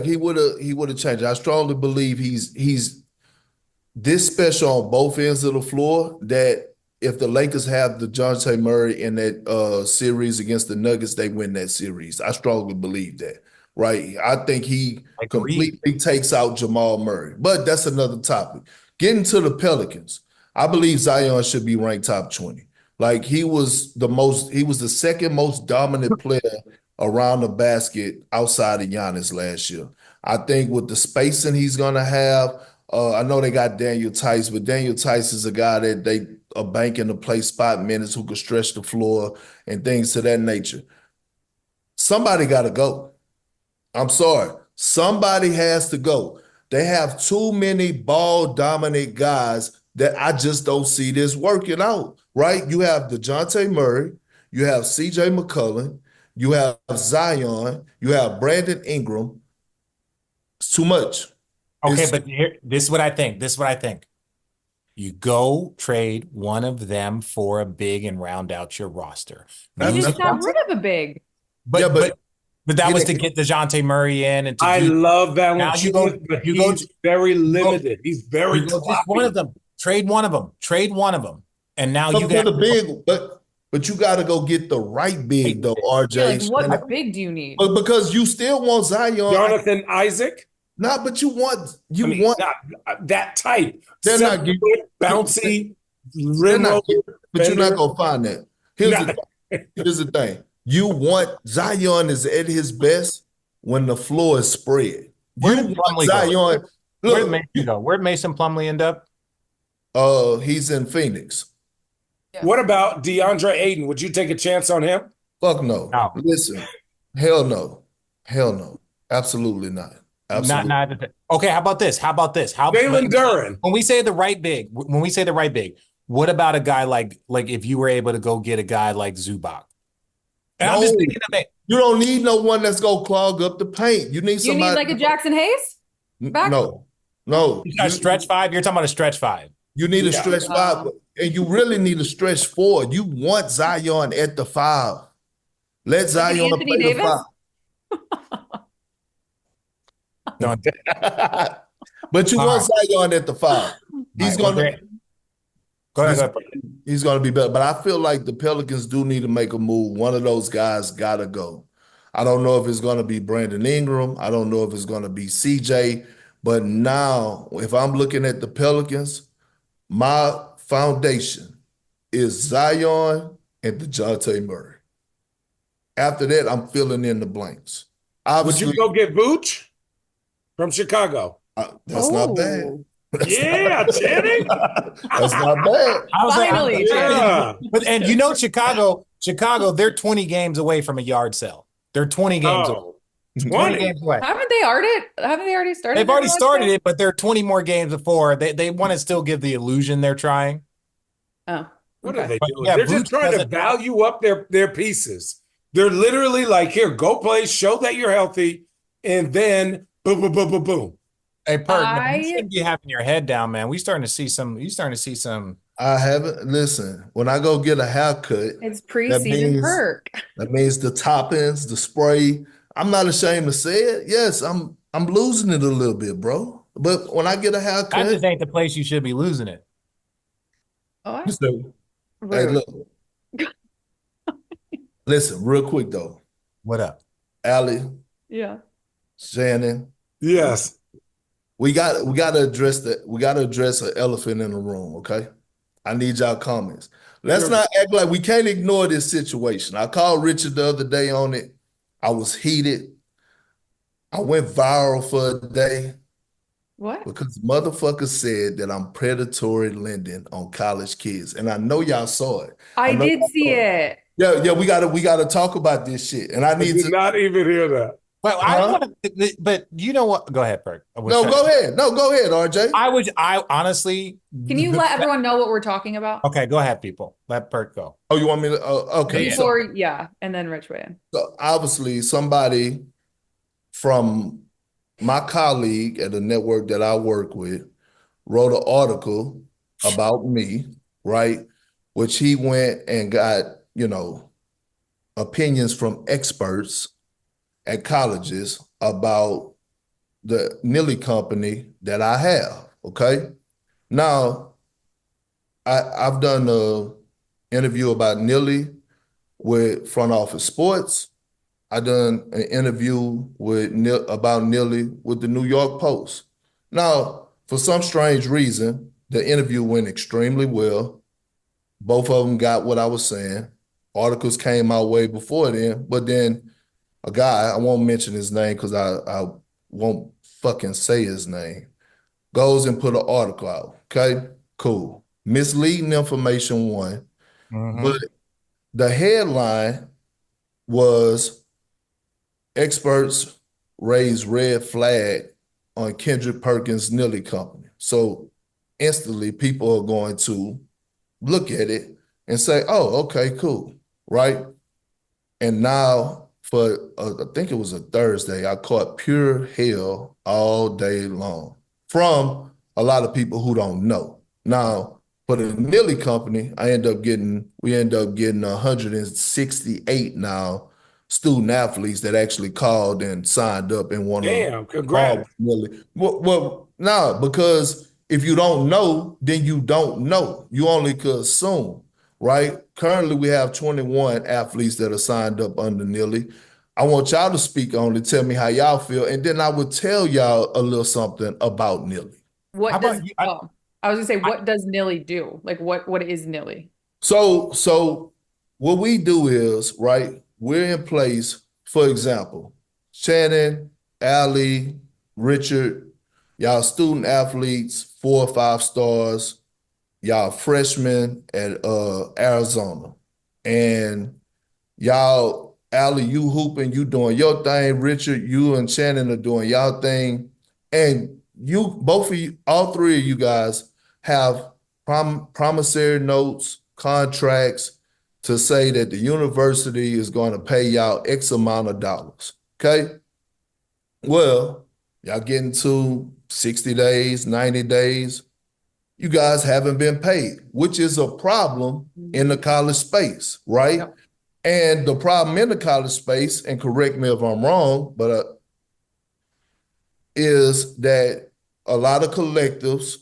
he would have changed. I strongly believe he's this special on both ends of the floor that if the Lakers have DeJounte Murray in that series against the Nuggets, they win that series. I strongly believe that. Right. I think he completely takes out Jamal Murray. But that's another topic. Getting to the Pelicans. I believe Zion should be ranked top 20. Like he was the second most dominant player around the basket outside of Giannis last year. I think with the spacing he's gonna have, I know they got Daniel Tice, but Daniel Tice is a guy that they are banking to play spot minutes who can stretch the floor and things to that nature. Somebody gotta go. I'm sorry. Somebody has to go. They have too many ball dominant guys that I just don't see this working out, right? You have DeJounte Murray, you have CJ McCollum, you have Zion, you have Brandon Ingram. It's too much. Okay, but this is what I think. You go trade one of them for a big and round out your roster. You just got rid of a big. But that was to get DeJounte Murray in. And I love Valanciunas, but he's very limited. He's very just one of them. Trade one of them. And now you got the big, but you got to go get the right big though, RJ. Like, what big do you need? But because you still want Zion, Jonathan Isaac. No, but you want that type. They're not getting bouncy, but you're not gonna find that. Here's the thing. You want Zion is at his best when the floor is spread. Where did Zion? Where'd Mason Plumlee end up? He's in Phoenix. Yeah. What about DeAndre Ayton? Would you take a chance on him? Fuck no. Listen, hell no. Absolutely not. Absolutely. Not. Okay, how about this? Jalen Duren. When we say the right big, what about a guy like if you were able to go get a guy like Zubac? And I'm just thinking of it. You don't need no one that's gonna clog up the paint. You need somebody. You need like a Jackson Hayes? Back? No. You got a stretch five? You're talking about a stretch five. You need a stretch five, and you really need a stretch four. You want Zion at the five. Let Zion play the five. But you want Zion at the five. He's gonna He's gonna be better. But I feel like the Pelicans do need to make a move. One of those guys gotta go. I don't know if it's gonna be Brandon Ingram. I don't know if it's gonna be CJ. But now, if I'm looking at the Pelicans, my foundation is Zion and DeJounte Murray. After that, I'm filling in the blanks. Obviously, would you go get Vooch from Chicago? That's not bad. Yeah, Channing. That's not bad. Finally. But and you know Chicago, they're 20 games away from a yard sale. They're 20 games away. 20 games away. Haven't they already started? They've already started it, but they're 20 more games before. They want to still give the illusion they're trying. Oh. What are Okay. they But doing? yeah, They're just Vooch trying to doesn't. value up their pieces. They're literally like, here, go play, show that you're healthy, and then boom, boom, boom, boom, boom. Hey, Perk, man, you I shouldn't be having your head down, man. We starting to see some. You starting to see some. I haven't. Listen, when I go get a haircut, it's that preseason means perk. that means the toppings, the spray. I'm not ashamed to say it. Yes, I'm losing it a little bit, bro. But when I get a That haircut, just ain't the place you should be losing it. What? so, hey, Rude. look, listen, real quick though. What up? Allie, Yeah. Shannon, Yes. we gotta address an elephant in the room, okay? I need y'all comments. Let's not act like we can't ignore this situation. I called Richard the other day on it. I was heated. I went viral for a day What? because motherfuckers said that I'm predatory lending on college kids. And I know y'all saw it. I I know did y'all see saw it. it. Yeah, we gotta talk about this shit. And I I need did to, not even hear that. Well, I huh? want to, but you know what? Go ahead, Perk. No, go ahead. No, go ahead, RJ. I honestly. Can you let everyone know what we're talking about? Okay, go ahead, people. Let Perk go. Oh, you want me to? Okay. Yeah. Before, yeah, and then Rich Wayne. So obviously somebody from my colleague at the network that I work with wrote an article about me, right? Which he went and got, opinions from experts at colleges about the Nilly company that I have. Okay. Now, I've done a interview about Nilly with Front Office Sports. I done an interview with about Nilly with the New York Post. Now, for some strange reason, the interview went extremely well. Both of them got what I was saying. Articles came out way before then, but then a guy, I won't mention his name because I won't fucking say his name, goes and put an article out. Okay, cool. Misleading information, one, but the headline was experts raise red flag on Kendrick Perkins Nilly company. So instantly people are going to look at it and say, oh, okay, cool, right? And now for, I think it was a Thursday, I caught pure hell all day long from a lot of people who don't know. Now, for the Nilly company, we end up getting 168 now student athletes that actually called and signed up and want to Damn, call congrats. Nilly. Well, no, because if you don't know, then you don't know. You only could assume, right? Currently, we have 21 athletes that are signed up under Nilly. I want y'all to speak on it, tell me how y'all feel, and then I would tell y'all a little something about Nilly. How What does about you? I was gonna say, what does Nilly do? Like what is Nilly? So what we do is, right, we're in place, for example, Shannon, Allie, Richard, y'all student athletes, 4 or 5 stars, y'all freshmen at Arizona. And y'all, Allie, you hooping, you doing your thing. Richard, you and Shannon are doing y'all thing. And you, both of you, all three of you guys have promissory notes, contracts to say that the university is going to pay y'all X amount of dollars. Okay? Well, y'all getting to 60 days, 90 days. You guys haven't been paid, which is a problem in the college space, right? Yep. And the problem in the college space, and correct me if I'm wrong, but is that a lot of collectives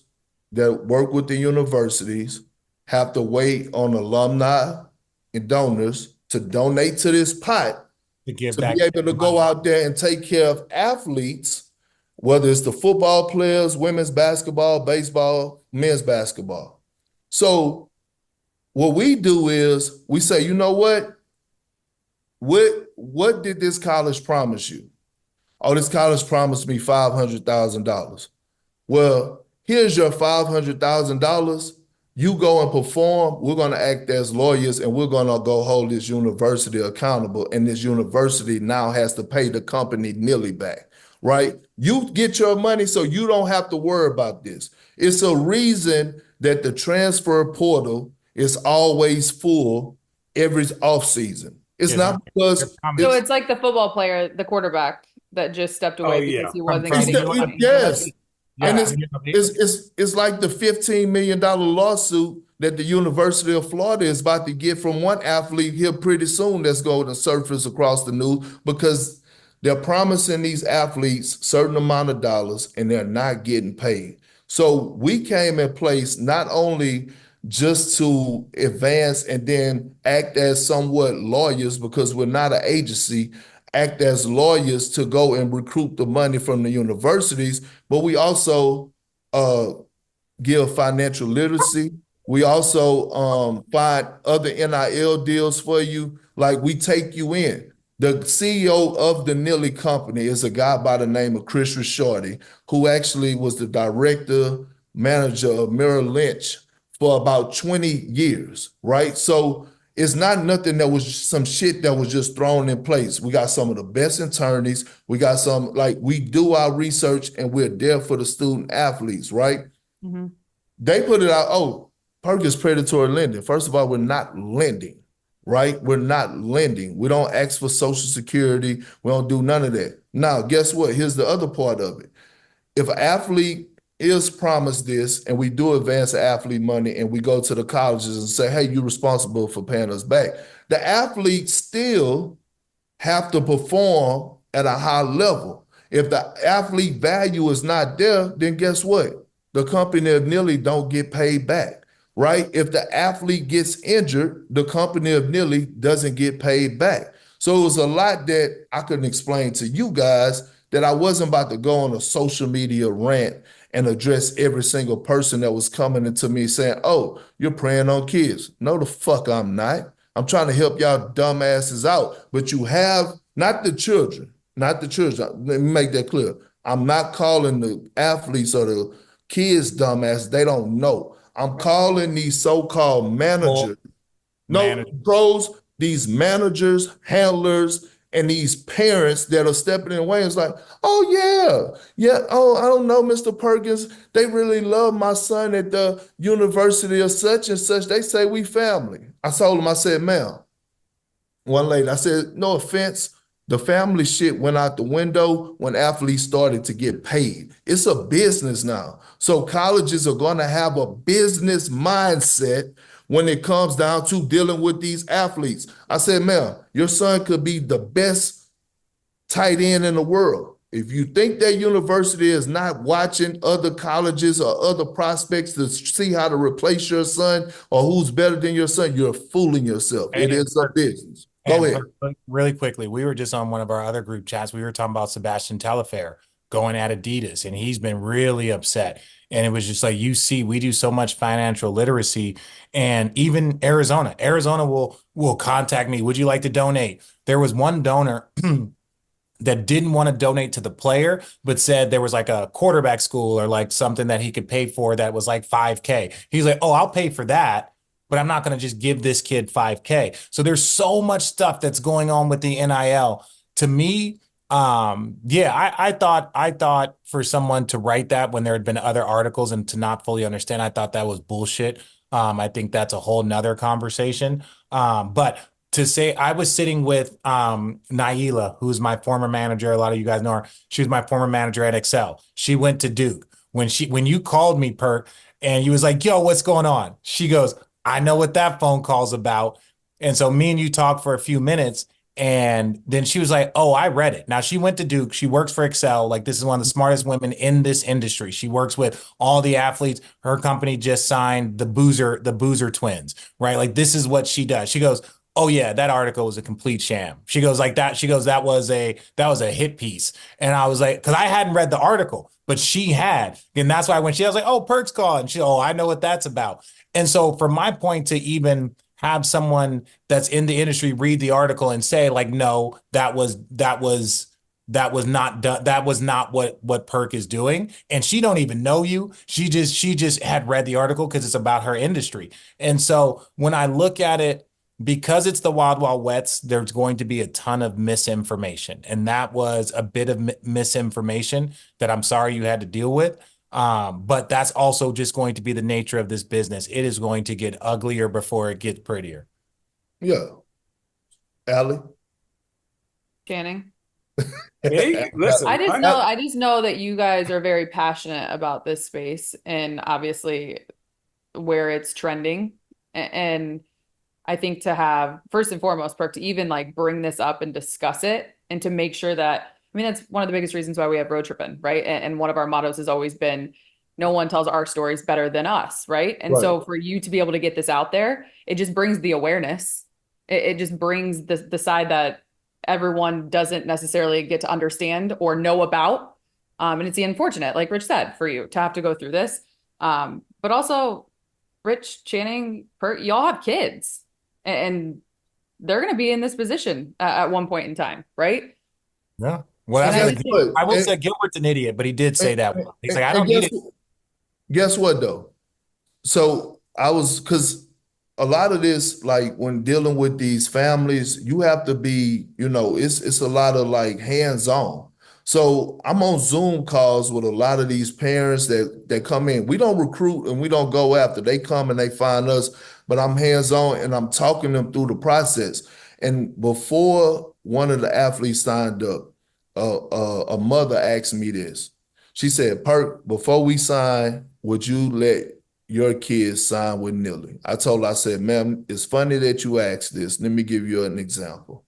that work with the universities have to wait on alumni and donors to donate to this pot To give to back. be able to go out there and take care of athletes, whether it's the football players, women's basketball, baseball, men's basketball. So what we do is we say, you know what? What did this college promise you? Oh, this college promised me $500,000. Well, here's your $500,000. You go and perform. We're going to act as lawyers and we're going to go hold this university accountable. And this university now has to pay the company Nilly back, right? You get your money so you don't have to worry about this. It's a reason that the transfer portal is always full every offseason. It's Yeah, not because So it's it's like the football player, the quarterback that just stepped Oh, away yeah. because he From wasn't from getting the the money. yes. And yeah, it's like the $15 million lawsuit that the University of Florida is about to get from one athlete here pretty soon that's going to surface across the news because they're promising these athletes certain amount of dollars and they're not getting paid. So we came in place not only just to advance and then act as somewhat lawyers because we're not an agency, act as lawyers to go and recruit the money from the universities, but we also uh, give financial literacy. We also find other NIL deals for you. Like we take you in. The CEO of the Nilly company is a guy by the name of Chris Shorty, who actually was the director manager of Merrill Lynch for about 20 years, right? So it's not nothing that was some shit that was just thrown in place. We got some of the best attorneys. We got some, like, we do our research and we're there for the student athletes, right? Mhm. They put it out, oh, Perkins predatory lending. First of all, we're not lending, right? We're not lending. We don't ask for Social Security. We don't do none of that. Now, guess what? Here's the other part of it. If an athlete is promised this and we do advance athlete money and we go to the colleges and say, hey, you're responsible for paying us back, the athletes still have to perform at a high level. If the athlete value is not there, then guess what? The company of Nilly don't get paid back, right? If the athlete gets injured, the company of Nilly doesn't get paid back. So it was a lot that I couldn't explain to you guys that I wasn't about to go on a social media rant and address every single person that was coming into me saying, oh, you're preying on kids. No, the fuck I'm not. I'm trying to help y'all dumbasses out. But you have not the children, not the children. Let me make that clear. I'm not calling the athletes or the kids dumbass. They don't know. I'm calling these so-called managers, no manager. pros, these managers, handlers, and these parents that are stepping in the way. It's like, oh yeah, oh, I don't know, Mr. Perkins. They really love my son at the university of such and such. They say we family. I told him, I said, ma'am, one lady, I said, no offense, the family shit went out the window when athletes started to get paid. It's a business now. So colleges are going to have a business mindset when it comes down to dealing with these athletes. I said, ma'am, your son could be the best tight end in the world. If you think that university is not watching other colleges or other prospects to see how to replace your son or who's better than your son, you're fooling yourself. It is a business. Go ahead. Really quickly, we were just on one of our other group chats. We were talking about Sebastian Telfair going at Adidas, and he's been really upset. And it was just like, you see, we do so much financial literacy, and even Arizona will contact me. Would you like to donate? There was one donor that didn't want to donate to the player, but said there was like a quarterback school or like something that he could pay for that was like $5K. He's like, oh, I'll pay for that, but I'm not going to just give this kid $5K. So there's so much stuff that's going on with the NIL. To me, I thought for someone to write that when there had been other articles and to not fully understand, I thought that was bullshit. I think that's a whole nother conversation. But to say I was sitting with Naila, who's my former manager. A lot of you guys know her. She was my former manager at Excel. She went to Duke. When you called me, Perk, and you was like, yo, what's going on? She goes, I know what that phone call's about. And so me and you talked for a few minutes. And then she was like, oh, I read it. Now she went to Duke. She works for Excel. Like, this is one of the smartest women in this industry. She works with all the athletes. Her company just signed the Boozer twins, right? Like, this is what she does. She goes, oh yeah, that article was a complete sham. She goes like that. She goes, that was a hit piece. And I was like, because I hadn't read the article, but she had. And that's why when she was like, oh, Perk's call, and oh, I know what that's about. And so from my point, to even have someone that's in the industry read the article and say like, no, that was not done. That was not what Perk is doing. And she don't even know you. She just had read the article because it's about her industry. And so when I look at it, because it's the Wild Wild Wets, there's going to be a ton of misinformation. And that was a bit of misinformation that I'm sorry you had to deal with. But that's also just going to be the nature of this business. It is going to get uglier before it gets prettier. Yeah. Allie? Channing. Me? Listen, I just know that you guys are very passionate about this space and obviously where it's trending. And I think to have, first and foremost, Perk, to even like bring this up and discuss it and to make sure that, I mean, that's one of the biggest reasons why we have Road Trippin, right? And one of our mottos has always been, no one tells our stories better than us, right? And Right. so for you to be able to get this out there, it just brings the awareness. It just brings the side that everyone doesn't necessarily get to understand or know about. And it's unfortunate, like Rich said, for you to have to go through this. But also, Rich, Channing, y'all have kids and they're going to be in this position at one point in time, right? Yeah. Well, And that's I the think, thing. I will say Gilbert's an idiot, but he did say that. He's like, I don't need it. Guess what though? So because a lot of this, like when dealing with these families, you have to be, it's a lot of like hands-on. So I'm on Zoom calls with a lot of these parents that come in. We don't recruit and we don't go after. They come and they find us, but I'm hands-on and I'm talking them through the process. And before one of the athletes signed up, a mother asked me this. She said, Perk, before we sign, would you let your kids sign with Nilly? I told her, I said, ma'am, it's funny that you asked this. Let me give you an example.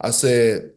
I said,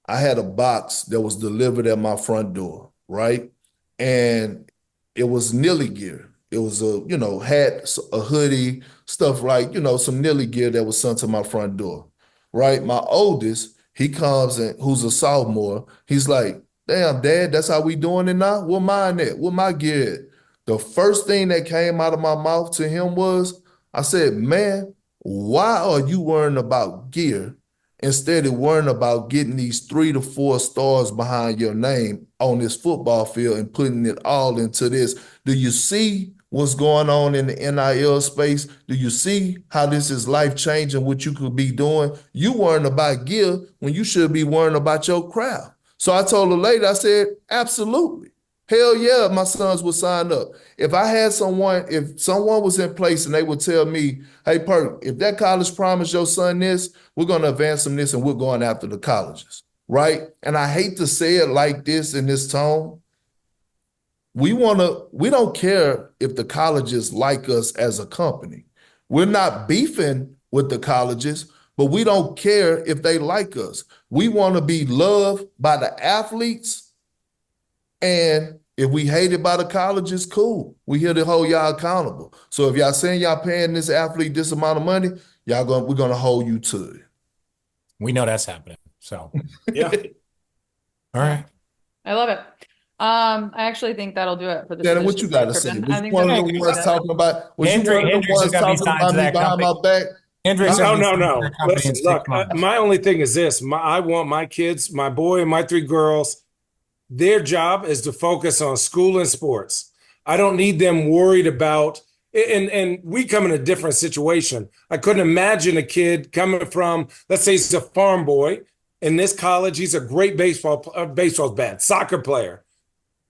I had a box that was delivered at my front door, right? And it was Nilly gear. It was a hat, a hoodie, stuff like, some Nilly gear that was sent to my front door, right? My oldest, he comes and who's a sophomore, he's like, damn, Dad, that's how we doing it now? Where mine at? Where my gear at? The first thing that came out of my mouth to him was, I said, man, why are you worrying about gear instead of worrying about getting these 3 to 4 stars behind your name on this football field and putting it all into this? Do you see what's going on in the NIL space? Do you see how this is life-changing, what you could be doing? You worrying about gear when you should be worrying about your craft. So I told her later, I said, absolutely. Hell yeah, my sons would sign up. If someone was in place and they would tell me, hey, Perk, if that college promised your son this, we're going to advance him this and we're going after the colleges, right? And I hate to say it like this in this tone. We don't care if the colleges like us as a company. We're not beefing with the colleges, but we don't care if they like us. We want to be loved by the athletes. And if we hated by the colleges, cool. We here to hold y'all accountable. So if y'all saying y'all paying this athlete this amount of money, we're gonna hold you to it. We know that's happening. So yeah. All right. I love it. I actually think that'll do it for this. Shannon, what you got to say? I think One that's of the ones talking about? Was you one of the Hendricks ones is gonna be talking signed about to me that behind company. my back? Hendricks No. Listen, look, months. my only thing is this. I want my kids, my boy and my 3 girls, their job is to focus on school and sports. I don't need them worried about, and we come in a different situation. I couldn't imagine a kid coming from, let's say he's a farm boy in this college. He's a great baseball's bad, soccer player.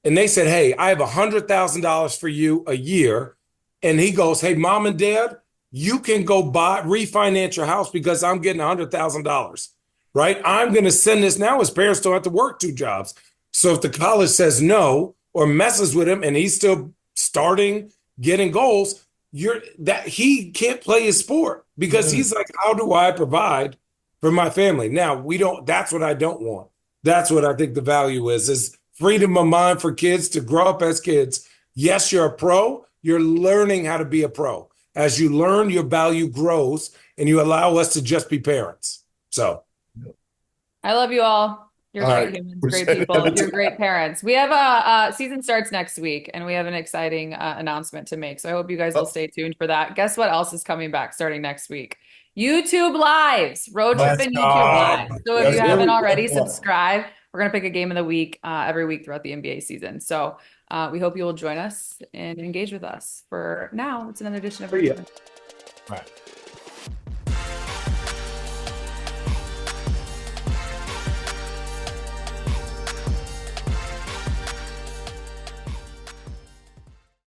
And they said, hey, I have $100,000 for you a year. And he goes, hey, mom and dad, you can go refinance your house because I'm getting $100,000, right? I'm going to send this now. His parents don't have to work 2 jobs. So if the college says no or messes with him and he's still starting, getting goals, he can't play his sport because he's like, how do I provide for my family? Now, that's what I don't want. That's what I think the value is freedom of mind for kids to grow up as kids. Yes, you're a pro. You're learning how to be a pro. As you learn, your value grows and you allow us to just be parents. So I love you all. You're All great right. humans, great people. You're great parents. We have season starts next week, and we have an exciting announcement to make. So I hope you guys will stay tuned for that. Guess what else is coming back starting next week? YouTube Lives, Road Trippin YouTube Lives. So if you haven't already, subscribe. We're gonna pick a game of the week every week throughout the NBA season. So we hope you will join us and engage with us. For now, it's another edition of Road Trippin. Right.